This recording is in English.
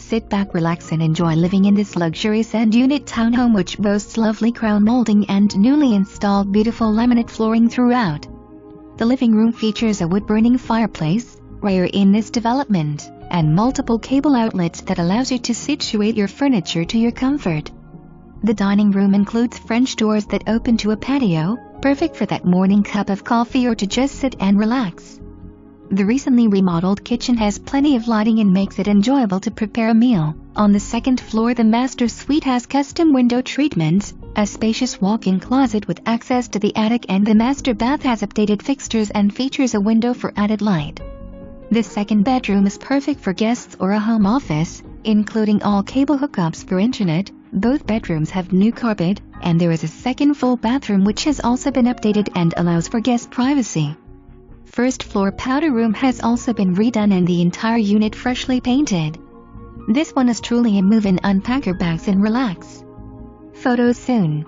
Sit back, relax and enjoy living in this luxurious end-unit townhome, which boasts lovely crown molding and newly installed beautiful laminate flooring throughout. The living room features a wood-burning fireplace, rare in this development, and multiple cable outlets that allows you to situate your furniture to your comfort. The dining room includes French doors that open to a patio, perfect for that morning cup of coffee or to just sit and relax. The recently remodeled kitchen has plenty of lighting and makes it enjoyable to prepare a meal. On the second floor, the master suite has custom window treatments, a spacious walk-in closet with access to the attic, and the master bath has updated fixtures and features a window for added light. The second bedroom is perfect for guests or a home office, including all cable hookups for internet. Both bedrooms have new carpet, and there is a second full bathroom which has also been updated and allows for guest privacy. First floor powder room has also been redone and the entire unit freshly painted. This one is truly a move-in. Unpack your bags and relax. Photos soon.